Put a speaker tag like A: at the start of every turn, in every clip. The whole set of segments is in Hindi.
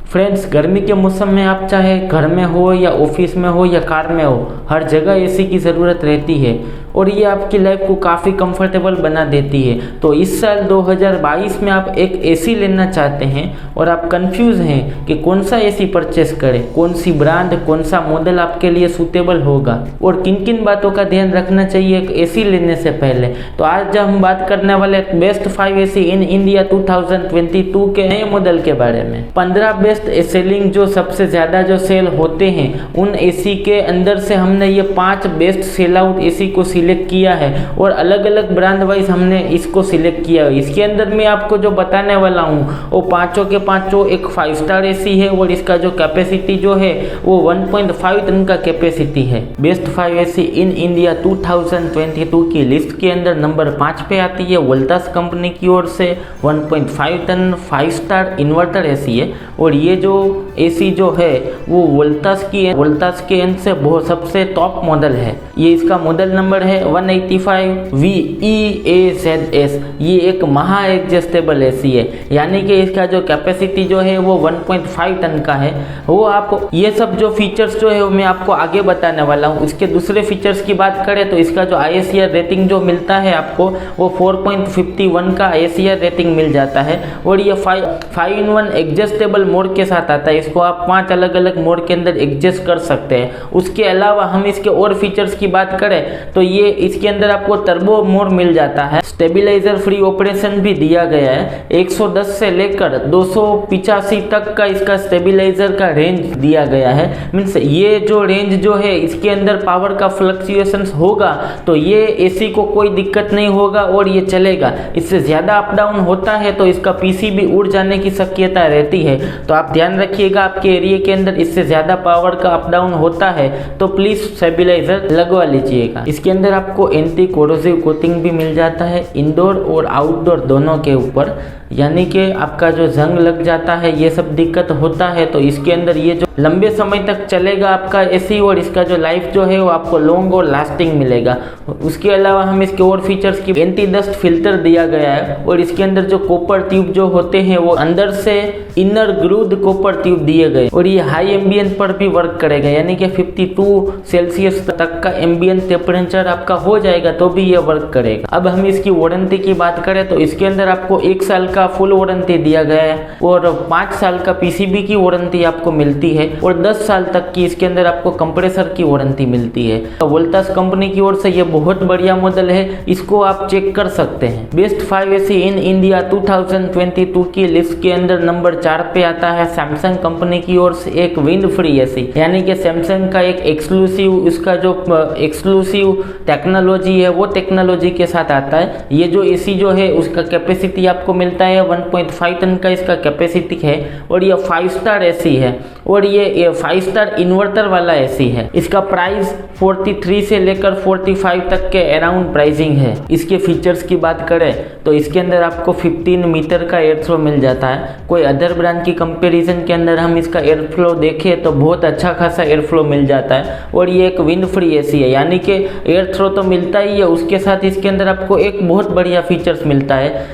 A: फ्रेंड्स, गर्मी के मौसम में आप चाहे घर में हो या ऑफिस में हो या कार में हो, हर जगह एसी की ज़रूरत रहती है और ये आपकी लाइफ को काफ़ी कंफर्टेबल बना देती है। तो इस साल 2022 में आप एक एसी लेना चाहते हैं और आप कंफ्यूज हैं कि कौन सा एसी परचेस करें, कौन सी ब्रांड, कौन सा मॉडल आपके लिए सूटेबल होगा और किन किन बातों का ध्यान रखना चाहिए एक एसी लेने से पहले। तो आज जब हम बात करने वाले बेस्ट 5 एसी इन इंडिया 2022 के नए मॉडल के बारे में। 15 बेस्ट सेलिंग जो सबसे ज़्यादा जो सेल होते हैं उन एसी के अंदर से हमने ये 5 बेस्ट सेल आउट एसी को सिलेक्ट किया है और अलग अलग ब्रांड वाइज हमने इसको सिलेक्ट किया है। इसके अंदर मैं आपको जो बताने वाला हूँ वो पाँचों के पाँचों एक 5 स्टार एसी है और इसका जो कैपेसिटी जो है वो 1.5 टन का कैपेसिटी है। बेस्ट 5 एसी इन इंडिया 2022 की लिस्ट के अंदर नंबर 5 पे आती है वोल्टास कंपनी की ओर से 1.5 टन 5 स्टार इन्वर्टर एसी है और ये जो एसी जो है वो वोल्टास के एंड से बहुत सबसे टॉप मॉडल है। ये इसका मॉडल नंबर है 185 VEAZS। ये एक महा एडजस्टेबल एसी है, यानी कि इसका जो कैपेसिटी जो है वो 1.5 टन का है। वो आप ये सब जो फीचर्स जो है वो मैं आपको आगे बताने वाला हूँ। इसके दूसरे फीचर्स की बात करें तो इसका जो ISR रेटिंग जो मिलता है आपको वो 4.51 का ISR रेटिंग मिल जाता है और ये 5-in-1 एडजस्टेबल मोड के साथ आता है। इसको आप 5 अलग अलग मोड के अंदर एडजस्ट कर सकते हैं। उसके अलावा हम इसके और फीचर्स की बात करें तो ये इसके अंदर आपको टर्बो मोड मिल जाता है। स्टेबलाइजर फ्री ऑपरेशन भी दिया गया है। 110 से लेकर 285 तक का इसका स्टेबलाइजर का रेंज दिया गया है। मीन्स ये जो रेंज जो है इसके अंदर पावर का फ्लक्चुएशंस होगा तो ये एसी को कोई दिक्कत नहीं होगा और ये चलेगा। इससे ज़्यादा अप डाउन होता है तो इसका पीसी भी उड़ जाने की शक्यता रहती है। तो आप ध्यान रखिएगा, आपके एरिया के अंदर इससे ज़्यादा पावर का अप डाउन होता है तो प्लीज़ स्टेबलाइजर लगवा लीजिएगा। इसके अंदर आपको एंटी कोरोसिव कोटिंग भी मिल जाता है इंडोर और आउटडोर दोनों के ऊपर, यानी कि आपका जो जंग लग जाता है ये सब दिक्कत होता है तो इसके अंदर ये जो लंबे समय तक चलेगा आपका एसी और इसका जो लाइफ जो है वो आपको लॉन्ग और लास्टिंग मिलेगा। उसके अलावा हम इसके और फीचर्स की एंटी डस्ट फिल्टर दिया गया है और इसके अंदर जो कॉपर ट्यूब जो होते हैं वो अंदर से इनर ग्रूव्ड कॉपर ट्यूब दिए गए और ये हाई एम्बियंट पर भी वर्क करेगा, यानी कि 52 सेल्सियस तक का एम्बियंट टेम्परेचर आपका हो जाएगा तो भी ये वर्क करेगा। अब हम इसकी वारंटी की बात करें तो इसके अंदर आपको 1 साल का फुल वारंटी दिया गया है और 5 साल का पीसीबी की वारंटी आपको मिलती है और 10 साल तक की इसके अंदर आपको कंप्रेसर की वारंटी मिलती है। तो वोल्टास कंपनी की ओर से ये बहुत बढ़िया मॉडल है, इसको आप चेक कर सकते हैं। बेस्ट 5 एसी इन इंडिया 2022 की लिस्ट के अंदर नंबर 4 पे आता है सैमसंग कंपनी की ओर से एक विंड फ्री एसी, यानी कि सैमसंग का एक एक्सक्लूसिव इसका जो एक्सक्लूसिव टेक्नोलॉजी है वो टेक्नोलॉजी के साथ आता है। ये जो एसी जो है उसका कैपेसिटी आपको मिलता है 1.5 टन का इसका कैपेसिटी है और ये 5 स्टार एसी है और ये 5 स्टार इन्वर्टर वाला एसी है। इसका प्राइस 43 से लेकर 45 तक के अराउंड प्राइसिंग है। इसके फीचर्स की बात करें तो इसके अंदर आपको 15 मीटर का एयर थ्रो मिल जाता है। कोई अदर ब्रांड की कंपैरिजन के अंदर हम इसका एयर फ्लो देखें तो बहुत अच्छा खासा एयर फ्लो मिल जाता है और ये एक विंड फ्री एसी है, यानी कि एयर थ्रो तो मिलता ही है, उसके साथ इसके अंदर आपको एक बहुत बढ़िया फीचर्स मिलता है,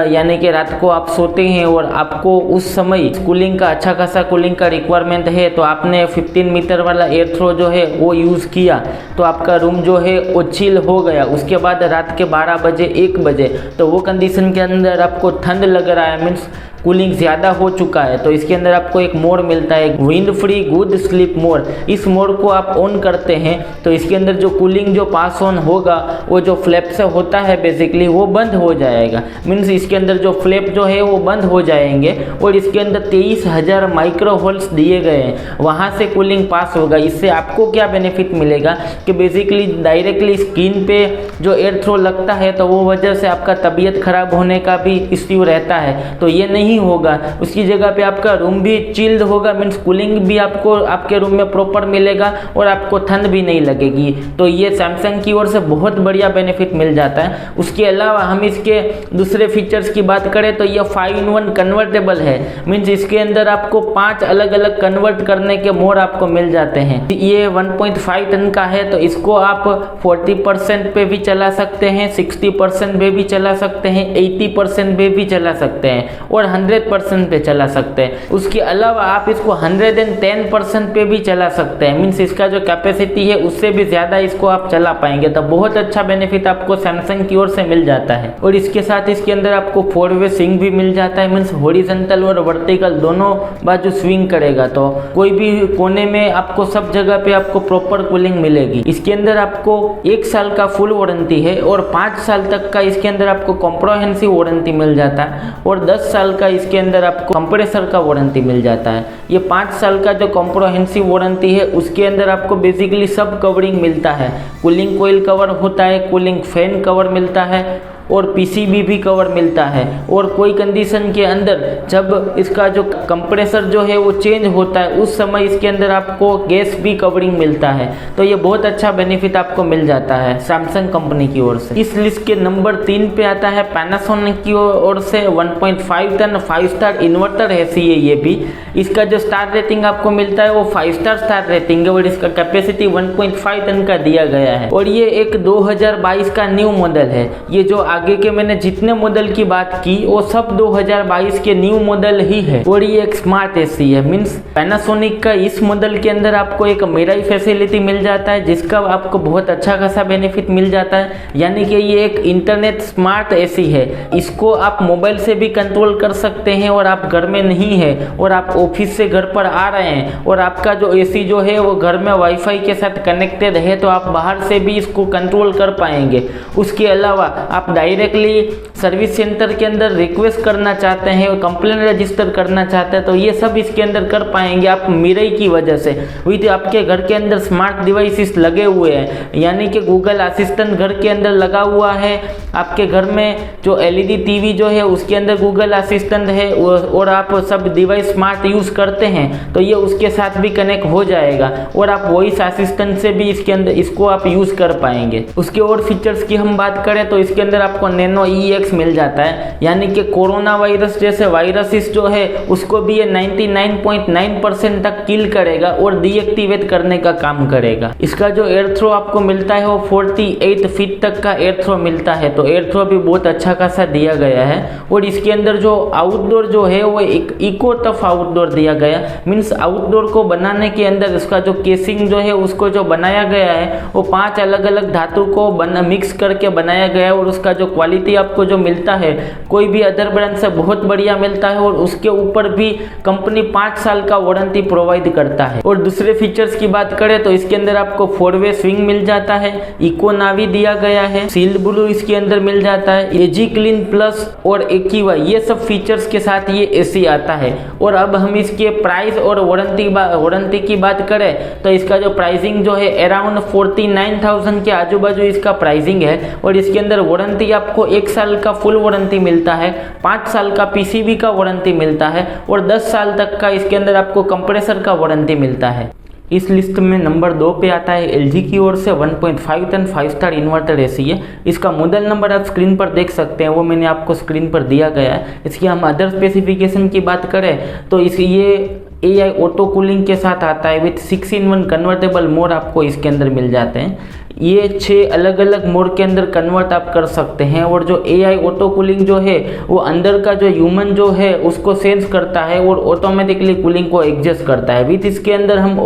A: यानी कि रात को आप सोते हैं और आपको उस समय कूलिंग का अच्छा खासा कूलिंग का रिक्वायरमेंट है तो आपने 15 मीटर वाला एयर थ्रो जो है वो यूज़ किया तो आपका रूम जो है वो चिल हो गया। उसके बाद रात के 12 बजे 1 बजे तो वो कंडीशन के अंदर आपको ठंड लग रहा है, मीन्स कूलिंग ज़्यादा हो चुका है तो इसके अंदर आपको एक मोड मिलता है wind free good sleep mode. इस मोड को आप ऑन करते हैं तो इसके अंदर जो कूलिंग जो पास ऑन होगा वो जो फ्लैप से होता है बेसिकली वो बंद हो जाएगा। मीन्स इसके अंदर जो फ्लैप जो है वो बंद हो जाएंगे और इसके अंदर 23,000 माइक्रो होल्स दिए गए हैं, वहाँ से कूलिंग पास होगा। इससे आपको क्या बेनिफिट मिलेगा कि बेसिकली डायरेक्टली स्किन पे जो एयर थ्रो लगता है तो वो वजह से आपका तबीयत खराब होने का भी इश्यू रहता है, तो ये नहीं होगा। उसकी जगह पे आपका रूम भी चिल्ड होगा, मीन्स कूलिंग भी आपको आपके रूम में प्रॉपर मिलेगा और आपको ठंड भी नहीं लगेगी। तो ये सैमसंग की ओर से बहुत बढ़िया बेनिफिट मिल जाता है। उसके अलावा हम इसके दूसरे फीचर्स की बात करें तो ये 5-in-1 कन्वर्टेबल है, मीन्स इसके अंदर आपको 5 अलग अलग कन्वर्ट करने के मोड आपको मिल जाते हैं। ये 1.5 टन का है तो इसको आप 40% पे भी चला सकते हैं, 60% पे भी चला सकते हैं, 80% पे भी चला सकते हैं और 100% पे चला सकते हैं। उसके अलावा आप इसको 110% पे भी चला सकते हैं, मीन्स इसका जो कैपेसिटी है उससे भी ज़्यादा इसको आप चला पाएंगे। तो बहुत अच्छा बेनिफिट आपको सैमसंग की ओर से मिल जाता है। और इसके साथ इसके अंदर आपको 4-वे स्विंग भी मिल जाता है, मीन्स हॉरिजॉन्टल और वर्टिकल दोनों बाजू स्विंग करेगा, तो कोई भी कोने में आपको सब जगह पे आपको प्रॉपर कूलिंग मिलेगी। इसके अंदर आपको 1 साल का फुल वारंटी है और 5 साल तक का इसके अंदर आपको कॉम्प्रहेंसिव वारंटी मिल जाता है और 10 साल का इसके अंदर आपको कंप्रेसर का वारंटी मिल जाता है। ये 5 साल का जो कॉम्प्रहेंसिव वारंटी है उसके अंदर आपको बेसिकली सब कवरिंग मिलता है। कूलिंग कोयल कवर होता है, कूलिंग फैन कवर मिलता है और पीसीबी भी कवर मिलता है। और कोई कंडीशन के अंदर जब इसका जो कंप्रेसर जो है वो चेंज होता है उस समय इसके अंदर आपको गैस भी कवरिंग मिलता है। तो ये बहुत अच्छा बेनिफिट आपको मिल जाता है सैमसंग कंपनी की ओर से। इस लिस्ट के नंबर 3 पे आता है पैनासोनिक की ओर से 1.5 टन 5 स्टार इन्वर्टर ऐसी है ये भी। इसका जो स्टार रेटिंग आपको मिलता है वो 5 स्टार स्टार रेटिंग है और इसका कैपेसिटी 1.5 टन का दिया गया है। और ये एक 2022 का न्यू मॉडल है। ये जो आगे के मैंने जितने मॉडल की बात की वो सब 2022 के न्यू मॉडल ही है। और ये एक स्मार्ट एसी है, मीन्स पैनासोनिक का इस मॉडल के अंदर आपको एक मिरर फैसिलिटी मिल जाता है जिसका आपको बहुत अच्छा खासा बेनिफिट मिल जाता है। यानी कि ये एक इंटरनेट स्मार्ट एसी है। इसको आप मोबाइल से भी कंट्रोल कर सकते हैं और आप घर में नहीं है और आप ऑफिस से घर पर आ रहे हैं और आपका जो एसी जो है वो घर में वाईफाई के साथ कनेक्टेड है तो आप बाहर से भी इसको कंट्रोल कर पाएंगे। उसके अलावा आप डायरेक्टली सर्विस सेंटर के अंदर रिक्वेस्ट करना चाहते हैं और कंप्लेन रजिस्टर करना चाहते हैं तो ये सब इसके अंदर कर पाएंगे आप मिरर की वजह से। वही तो आपके घर के अंदर स्मार्ट डिवाइसेस लगे हुए हैं, यानी कि गूगल असिस्टेंट घर के अंदर लगा हुआ है। आपके घर में जो एलईडी टीवी जो है उसके अंदर गूगल असिस्टेंट है और आप सब डिवाइस स्मार्ट यूज़ करते हैं तो ये उसके साथ भी कनेक्ट हो जाएगा और आप वॉइस असिस्टेंट से भी इसके अंदर इसको आप यूज़ कर पाएंगे। उसके और फीचर्स की हम बात करें तो इसके अंदर आपको नैनो EX मिल जाता है, यानी कि कोरोना वायरस जैसे वायरसेस जो है उसको भी ये 99.9% तक किल करेगा और डीएक्टिवेट करने का काम करेगा। इसका जो एयर थ्रो आपको मिलता है वो 48 फीट तक का एयर थ्रो मिलता है, तो एयर थ्रो भी बहुत अच्छा खासा दिया गया है। और इसके अंदर जो आउटडोर जो है वो एक इको टफ आउटडोर दिया गया, मीन्स आउटडोर को बनाने के अंदर इसका जो केसिंग जो है उसको जो बनाया गया है वो 5 अलग अलग धातु को मिक्स करके बनाया गया है और उसका जो क्वालिटी आपको जो मिलता है कोई भी अदर ब्रांड से बहुत बढ़िया मिलता है और उसके ऊपर भी कंपनी 5 साल का वारंटी प्रोवाइड करता है। और दूसरे फीचर्स की बात करें तो इसके अंदर आपको 4-वे स्विंग मिल जाता है, इको नावी दिया गया है, सील्ड ब्लू इसके अंदर मिल जाता है, एजी क्लीन प्लस और एक्टिवा, ये सब फीचर्स के साथ ये एसी आता है। और अब हम इसके प्राइस और वारंटी की बात करें तो इसका जो प्राइसिंग जो है अराउंड 49,000 के आजू बाजू इसका प्राइसिंग है। और इसके अंदर वारंटी आपको 1 साल का फुल वारंटी मिलता है, 5 साल का पीसीबी का वारंटी मिलता है और 10 साल तक का इसके अंदर आपको कंप्रेसर का वारंटी मिलता है। इस लिस्ट में नंबर 2 पे आता है LG की ओर से 1.5 टन 5 स्टार इन्वर्टर एसी है। इसका मॉडल नंबर आप स्क्रीन पर देख सकते हैं, वो मैंने आपको स्क्रीन पर दिया गया है। इसकी हम अदर स्पेसिफिकेशन की बात करें तो ये AI ऑटो कूलिंग के साथ आता है विथ 6-in-1 कन्वर्टेबल मोड आपको इसके अंदर मिल जाते हैं। ये 6 अलग अलग मोड के अंदर कन्वर्ट आप कर सकते हैं और जो AI ऑटो कूलिंग जो है वो अंदर का जो ह्यूमन जो है उसको सेंस करता है और ऑटोमेटिकली कूलिंग को एडजस्ट करता है। विथ इसके अंदर हम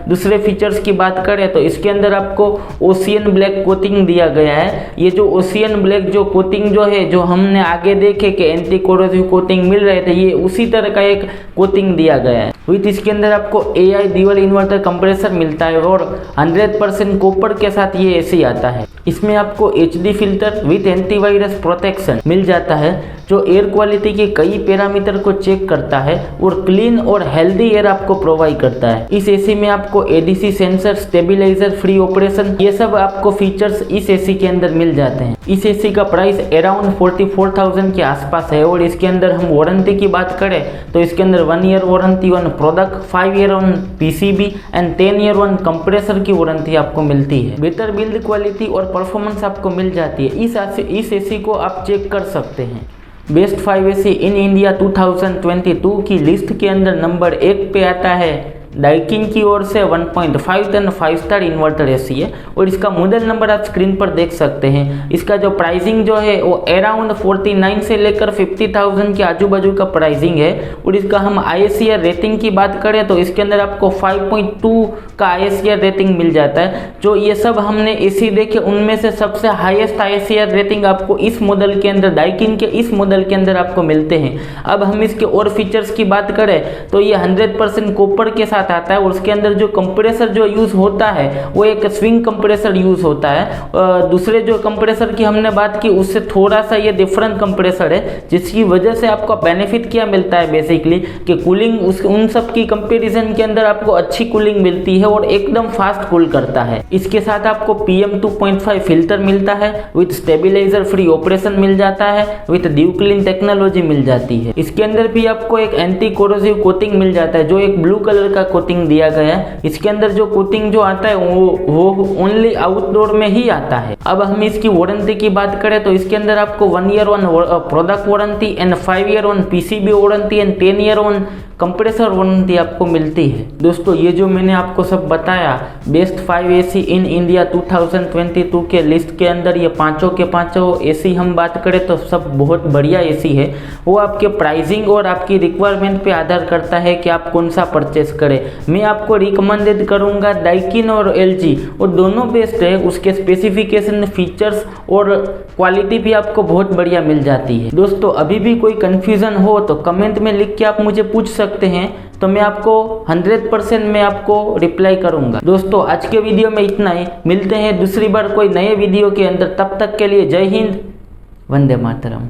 A: दूसरे फीचर्स की बात करें तो इसके अंदर आपको ओशियन ब्लैक कोटिंग दिया गया है। ये जो ओशियन ब्लैक जो कोटिंग जो है जो हमने आगे देखे कि एंटी कोरोसिव कोटिंग मिल रहे थे, ये उसी तरह का एक कोटिंग दिया गया है। विथ इसके अंदर आपको AI ड्यूअल इन्वर्टर कंप्रेसर मिलता है और 100% कॉपर के साथ ये एसी आता है। इसमें आपको HD filter with antivirus protection मिल जाता है जो एयर क्वालिटी के कई पैरामीटर को चेक करता है और क्लीन और हेल्दी एयर आपको प्रोवाइड करता है। इस एसी में आपको ADC sensor, stabiliser, free operation, ये सब आपको फीचर्स इस एसी के अंदर मिल जाते हैं। इस एसी का प्राइस अराउंड 44,000 के आसपास है। और इसके अंदर हम वारंटी की बात करें तो इसके अंदर 1 year warranty on product, 5 year on PCB and 10 year on compressor की वारंटी आपको मिलती है। बेटर बिल्ड क्वालिटी और परफॉर्मेंस आपको मिल जाती है। इस एसी को आप चेक कर सकते हैं। बेस्ट 5 एसी इन इंडिया 2022 की लिस्ट के अंदर नंबर 1 पे आता है डाइकिन की ओर से 1.5 टन 5 स्टार इन्वर्टर एसी है और इसका मॉडल नंबर आप स्क्रीन पर देख सकते हैं। इसका जो प्राइसिंग जो है वो अराउंड 49 से लेकर 50,000 के आजू बाजू का प्राइसिंग है। और इसका हम ISR रेटिंग की बात करें तो इसके अंदर आपको 5.2 का ISR रेटिंग मिल जाता है। जो ये सब हमने एसी देखे उनमें से सबसे हाईएस्ट ISR रेटिंग आपको इस मॉडल के अंदर, डाइकिन के इस मॉडल के अंदर आपको मिलते हैं। अब हम इसके और फीचर्स की बात करें तो ये 100% कॉपर के साथ आता है और उसके अंदर जो कंप्रेसर जो यूज होता है वो एक स्विंग कंप्रेसर यूज होता है। दूसरे जो कंप्रेसर की हमने बात की उससे थोड़ा सा ये डिफरेंट कंप्रेसर है, जिसकी वजह से आपको बेनिफिट क्या मिलता है बेसिकली कि कूलिंग उन सब की कंपैरिजन के अंदर आपको अच्छी कूलिंग मिलती है और एकदम फास्ट कूल करता है। इसके साथ आपको PM 2.5 फिल्टर मिलता है, विद स्टेबलाइजर फ्री ऑपरेशन मिल जाता है, विद ड्यू क्लीन टेक्नोलॉजी मिल जाती है। इसके अंदर भी आपको एक एंटी कोरोसिव कोटिंग मिल जाता है जो एक ब्लू कलर का कोटिंग दिया गया है। इसके अंदर जो कोटिंग जो आता है वो ओनली आउटडोर में ही आता है। अब हम इसकी वारंटी की बात करें तो इसके अंदर आपको 1 year on product warranty and 5 year on PCB warranty and 10 year on compressor warranty आपको मिलती है। दोस्तों ये जो मैंने आपको सब बताया बेस्ट 5 AC इन इंडिया 2022 के लिस्ट के अंदर ये पांचों के पांचों AC हम बात करें तो सब बहुत बढ़िया AC है। वो आपके प्राइसिंग और आपकी रिक्वायरमेंट पे आधार करता है कि आप कौन सा परचेस करें। मैं आपको रिकमेंडेड करूँगा डाइकिन और LG, और दोनों बेस्ट है। उसके स्पेसिफिकेशन, फीचर्स और क्वालिटी भी आपको बहुत बढ़िया मिल जाती है। दोस्तों अभी भी कोई कन्फ्यूज़न हो तो कमेंट में लिख के आप मुझे पूछ सकते हैं, तो मैं आपको 100% में आपको रिप्लाई करूंगा। दोस्तों आज के वीडियो में इतना ही, मिलते हैं दूसरी बार कोई नए वीडियो के अंदर। तब तक के लिए जय हिंद, वंदे मातरम।